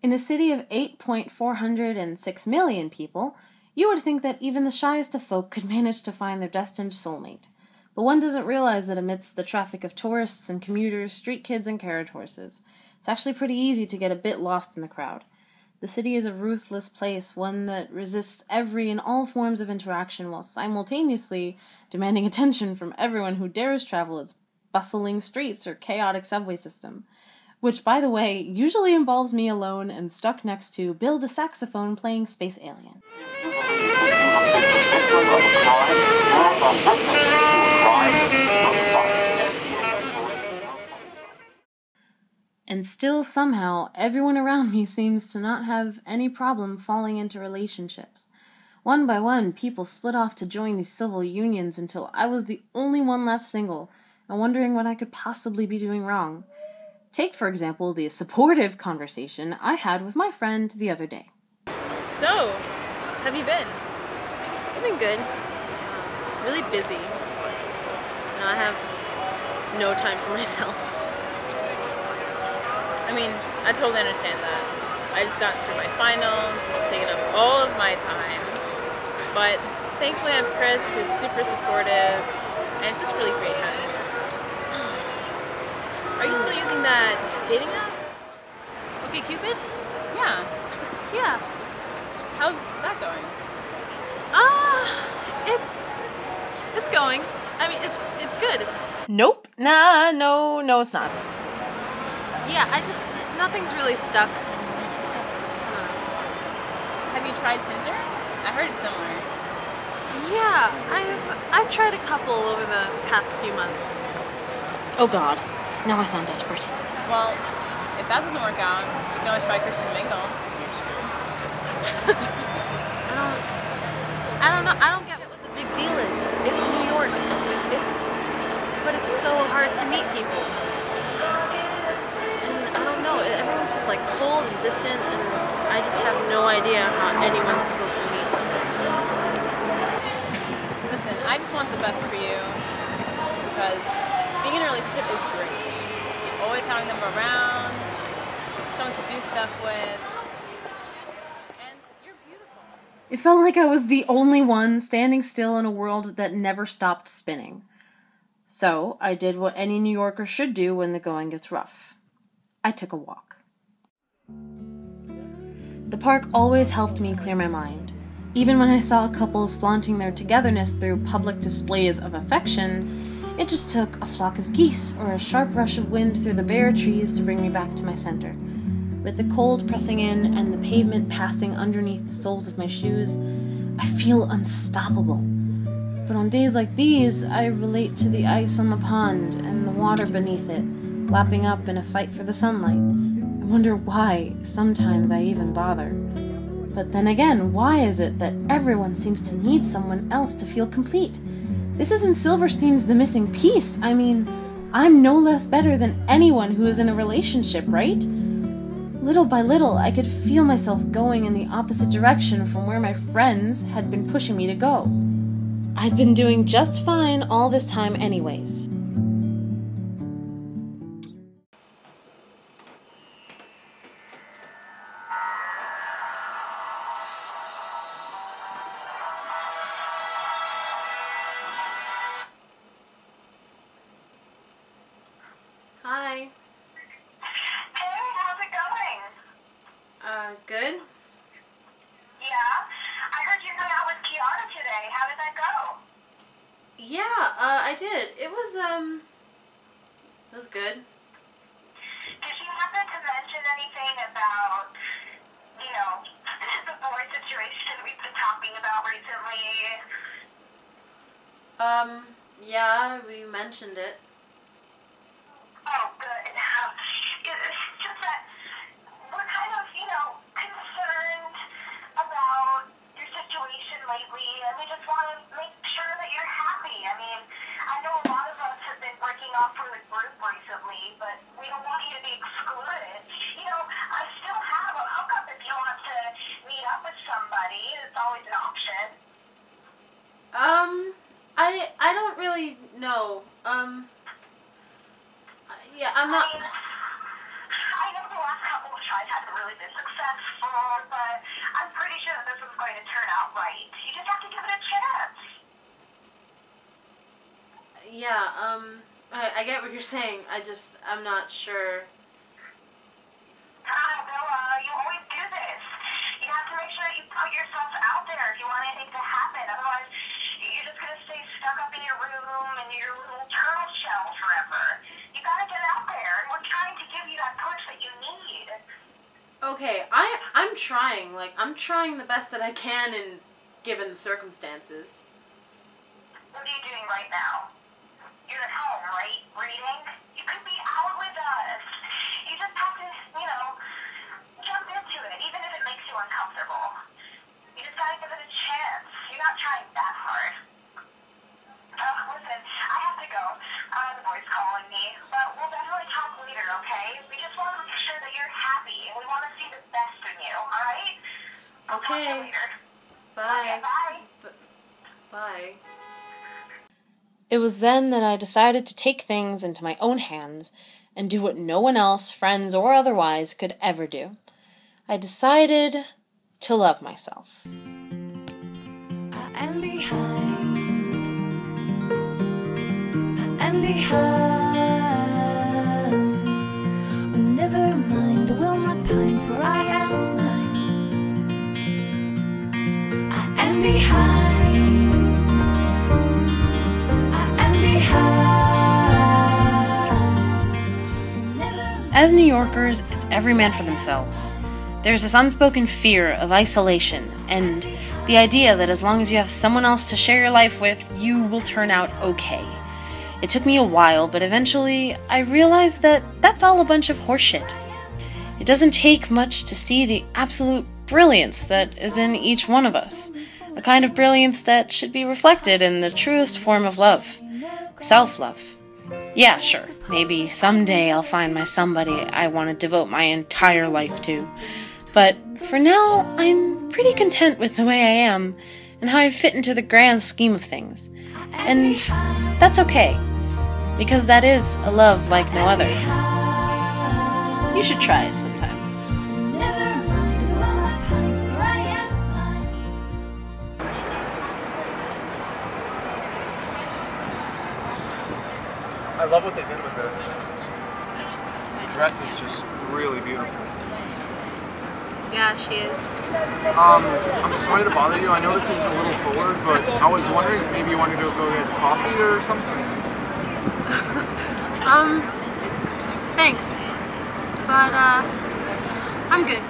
In a city of 8,406 million people, you would think that even the shyest of folk could manage to find their destined soulmate. But one doesn't realize that amidst the traffic of tourists and commuters, street kids and carriage horses, it's actually pretty easy to get a bit lost in the crowd. The city is a ruthless place, one that resists every and all forms of interaction while simultaneously demanding attention from everyone who dares travel its bustling streets or chaotic subway system. Which, by the way, usually involves me alone and stuck next to Bill the saxophone playing Space Alien. And still, somehow, everyone around me seems to not have any problem falling into relationships. One by one, people split off to join these civil unions until I was the only one left single, and wondering what I could possibly be doing wrong. Take, for example, the supportive conversation I had with my friend the other day. So, have you been? I've been good. Really busy. I have no time for myself. I mean, I totally understand that. I just got through my finals, which has taken up all of my time. But thankfully I have Chris, who's super supportive, and it's just really great having him. Are you still using that dating app? Okay, Cupid? Yeah. Yeah. How's that going? It's going. I mean, it's good. Nope. No, it's not. Yeah, nothing's really stuck. Have you tried Tinder? I heard it's similar. Yeah, I've tried a couple over the past few months. Oh God, now I sound desperate. Well, if that doesn't work out, you can always try Christian Mingle. I don't know. I don't get what the big deal is. It's New York. But it's so hard to meet people. And I don't know. Everyone's just like cold and distant, and I just have no idea how anyone's supposed to meet somebody. Listen, I just want the best for you because being in a relationship is great. Always having them around, someone to do stuff with. It felt like I was the only one standing still in a world that never stopped spinning. So I did what any New Yorker should do when the going gets rough. I took a walk. The park always helped me clear my mind. Even when I saw couples flaunting their togetherness through public displays of affection, it just took a flock of geese or a sharp rush of wind through the bare trees to bring me back to my center. With the cold pressing in and the pavement passing underneath the soles of my shoes, I feel unstoppable. But on days like these, I relate to the ice on the pond and the water beneath it, lapping up in a fight for the sunlight. I wonder why sometimes I even bother. But then again, why is it that everyone seems to need someone else to feel complete? This isn't Silverstein's The Missing Piece. I mean, I'm no less better than anyone who is in a relationship, right? Little by little, I could feel myself going in the opposite direction from where my friends had been pushing me to go. I'd been doing just fine all this time anyways. Hi. Good? Yeah? I heard you hung out with Kiara today. How did that go? Yeah, I did. It was good. Did she happen to mention anything about, the boy situation we've been talking about recently? Yeah, we mentioned it. Oh, good. It's just that we're kind of, concerned about your situation lately, and we just want to make sure that you're happy. I mean, I know a lot of us have been breaking off from the group recently, but we don't want you to be excluded. I still have a hookup if you want to meet up with somebody. It's always an option. I don't really know. Yeah, I'm not... I know the last couple of tries haven't really really been successful, but I'm pretty sure that this one's going to turn out right. You just have to give it a chance. Yeah, I get what you're saying. I'm not sure. Bella, you always do this. You have to make sure that you put yourself out there if you want anything to happen. Otherwise, you're just going to stay stuck up in your room in your little turtle shell forever. You got to get out there, and we're trying to give you that push that you need. Okay, I'm trying. Like, I'm trying the best that I can given the circumstances. What are you doing right now? You're at home, right? Reading? You could be out with us. You just have to, jump into it, even if it makes you uncomfortable. You just gotta give it a chance. You're not trying that hard. Listen, I have to go. The boy's calling me. But we'll definitely talk later, okay? We just want to make sure that you're happy, and we want to see the best in you, alright? I'll talk to you later. Bye. Okay, bye. Bye. It was then that I decided to take things into my own hands and do what no one else, friends or otherwise, could ever do. I decided to love myself. I am behind. I am behind. Oh, never mind, I will not pine, for I am mine. I am behind. As New Yorkers, it's every man for themselves. There's this unspoken fear of isolation, and the idea that as long as you have someone else to share your life with, you will turn out okay. It took me a while, but eventually I realized that that's all a bunch of horseshit. It doesn't take much to see the absolute brilliance that is in each one of us, a kind of brilliance that should be reflected in the truest form of love, self-love. Yeah, sure, maybe someday I'll find my somebody I want to devote my entire life to. But for now, I'm pretty content with the way I am and how I fit into the grand scheme of things. And that's okay, because that is a love like no other. You should try it sometime. I love what they did with this. The dress is just really beautiful. Yeah, she is. I'm sorry to bother you. I know this is a little forward, but I was wondering if maybe you wanted to go get coffee or something. Thanks. But, I'm good.